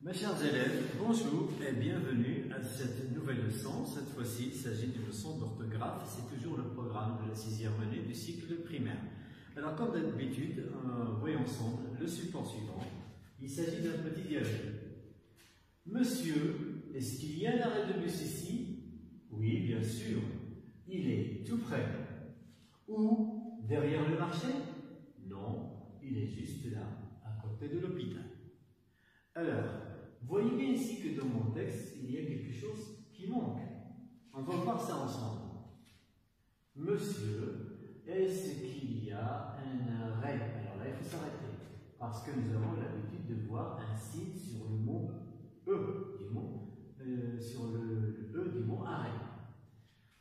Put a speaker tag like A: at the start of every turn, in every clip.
A: Mes chers élèves, bonjour et bienvenue à cette nouvelle leçon. Cette fois-ci, il s'agit d'une leçon d'orthographe. C'est toujours le programme de la 6e année du cycle primaire. Alors, comme d'habitude, voyons ensemble le support suivant. Il s'agit d'un petit dialogue. Monsieur, est-ce qu'il y a un arrêt de bus ici? Oui, bien sûr. Il est tout près. Où? Derrière le marché? Non, il est juste là, à côté de l'hôpital. Alors, voyez bien ici que dans mon texte, il y a quelque chose qui manque. On va voir ça ensemble. Monsieur, est-ce qu'il y a un arrêt? Alors là, il faut s'arrêter. Parce que nous avons l'habitude de voir un signe sur le mot E, sur le E du mot arrêt.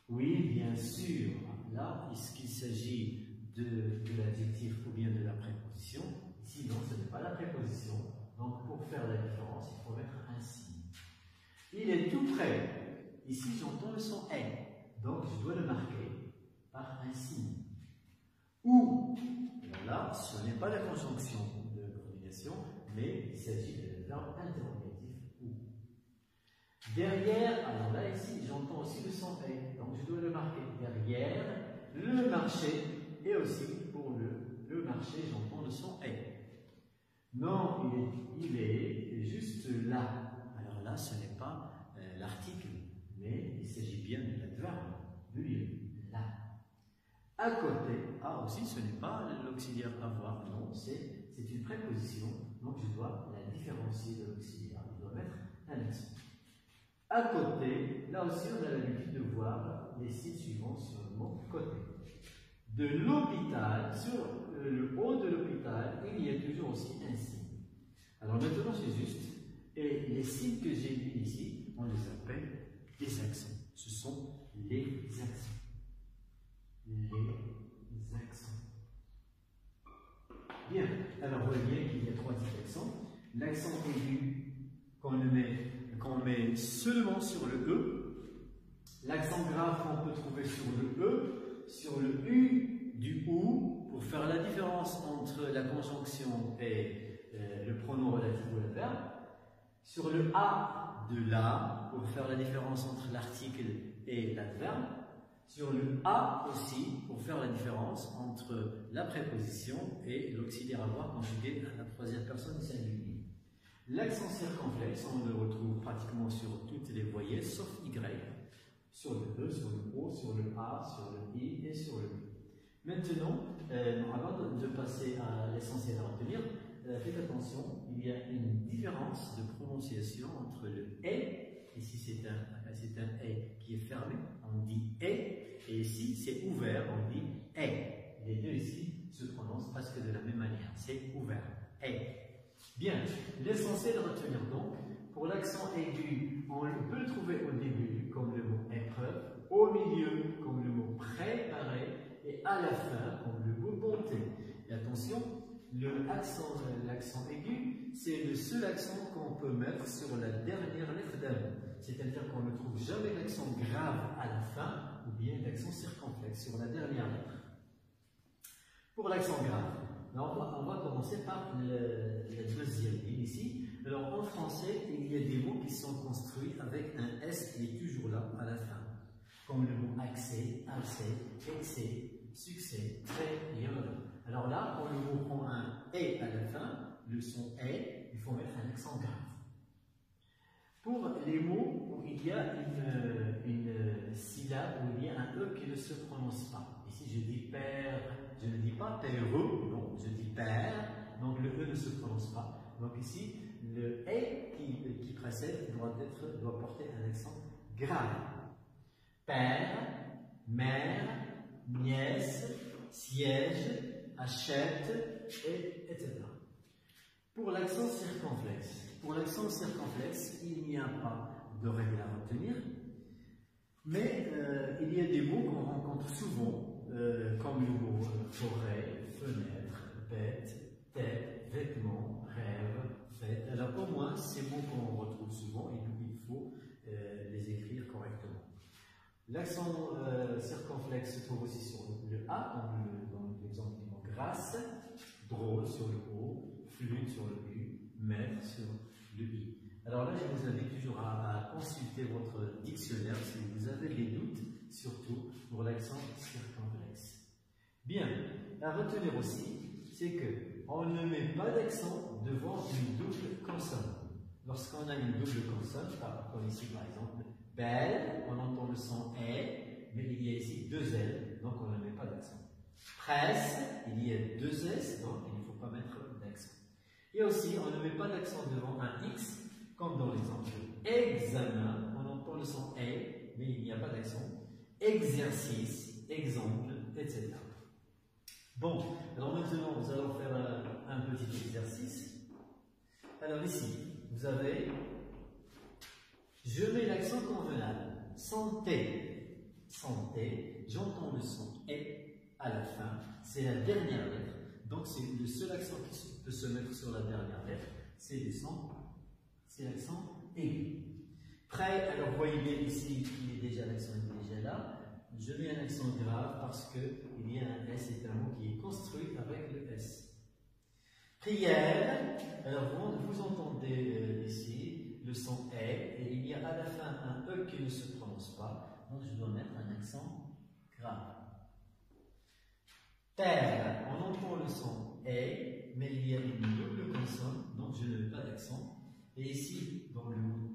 A: Oui, bien sûr. Là, est-ce qu'il s'agit de l'adjectif ou bien de la préposition? Ici, non, ce n'est pas la préposition. Donc, pour faire la différence, il faut mettre un signe. Il est tout près. Ici, j'entends le son est. Donc, je dois le marquer par un signe. Où? Là, ce n'est pas la conjonction de coordination, mais il s'agit de verbe interrogatif où. Derrière, alors là, ici, j'entends aussi le son est. Donc, je dois le marquer derrière le marché. Et aussi, pour le marché, j'entends le son est. Non, il est juste là. Alors là, ce n'est pas l'article, mais il s'agit bien de l'adverbe, de lieu, là. À côté, aussi, ce n'est pas l'auxiliaire avoir, non, c'est une préposition, donc je dois la différencier de l'auxiliaire. Je dois mettre un accent. À côté, là aussi, on a l'habitude de voir les signes suivants sur le mot côté. De l'hôpital, sur le haut de l'hôpital, il y a toujours aussi un signe. Alors maintenant, c'est juste. Et les signes que j'ai mis ici, on les appelle des accents. Ce sont les accents. Les accents. Bien. Alors, vous voyez bien qu'il y a 3 types d'accents. L'accent aigu, qu'on met seulement sur le E. L'accent grave qu'on peut trouver sur le E. Sur le U du OU, pour faire la différence entre la conjonction et le pronom relatif ou l'adverbe. Sur le A de là, pour faire la différence entre l'article et l'adverbe. Sur le A aussi, pour faire la différence entre la préposition et l'auxiliaire avoir conjugué à la 3e personne singulier. L'accent circonflexe, on le retrouve pratiquement sur toutes les voyelles, sauf Y. Sur le E, sur le O, sur le A, sur le I et sur le U. Maintenant, avant de passer à l'essentiel à retenir, faites attention, il y a une différence de prononciation entre le est, ici c'est un est qui est fermé, on dit est, et ici c'est ouvert, on dit est. Les deux ici se prononcent presque de la même manière, c'est ouvert, est. Bien, l'essentiel à retenir donc, pour l'accent aigu, on peut le trouver au début comme le mot épreuve, au milieu comme le mot préparé et à la fin comme le mot bonté. Et attention, l'accent aigu, c'est le seul accent qu'on peut mettre sur la dernière lettre d'un mot. C'est-à-dire qu'on ne trouve jamais l'accent grave à la fin ou bien l'accent circonflexe sur la dernière lettre. Pour l'accent grave, on va commencer par la deuxième ligne ici. Alors en français, il y a des mots qui sont construits avec un S qui est toujours là à la fin. Comme le mot accès, excès, succès, trait et heureux. Alors là, quand le mot prend un et à la fin, le son est, il faut mettre un accent grave. Pour les mots où il y a une syllabe, où il y a un E qui ne se prononce pas. Ici, je dis père, je ne dis pas père-eux, non, je dis père, donc le E ne se prononce pas. Donc ici, le E qui précède doit porter un accent grave. Père, mère, nièce, siège, achète, etc. Pour l'accent circonflexe, il n'y a pas de règle à retenir, mais il y a des mots qu'on rencontre souvent, comme le mot forêt, fenêtre, bête, tête, vêtements, rêve, fête. Alors au moins, ces mots qu'on retrouve souvent, il faut les écrire correctement. L'accent circonflexe se trouve aussi sur le A, dans l'exemple du mot grâce, drôle sur le O, flûte sur le U, maître sur le I. Alors là, je vous invite toujours à consulter votre dictionnaire si vous avez des doutes, surtout pour l'accent circonflexe. Bien, à retenir aussi, c'est qu'on ne met pas d'accent devant une double consonne. Lorsqu'on a une double consonne, comme ici par exemple, belle, on entend le son est, mais il y a ici deux L, donc on ne met pas d'accent. Presse, il y a deux S, donc il ne faut pas mettre d'accent. Et aussi, on ne met pas d'accent devant un X, comme dans l'exemple examen, on entend le son est, mais il n'y a pas d'accent. Exercice, exemple, etc. Bon, alors maintenant, nous allons faire un petit exercice. Alors ici, vous avez, je mets l'accent convenable. Santé, santé, j'entends le son est à la fin, c'est la dernière lettre. Donc c'est le seul accent qui peut se mettre sur la dernière lettre, c'est le son, c'est l'accent aigu. Prêt, alors vous voyez bien ici, l'accent est déjà là. Je mets un accent grave parce qu'il y a un S, c'est un mot qui est construit avec le S. Prière, alors vous entendez ici le son est, et il y a à la fin un E qui ne se prononce pas, donc je dois mettre un accent grave. Terre, on entend le son est, mais il y a une double consonne, donc je ne mets pas d'accent. Et ici, dans le mot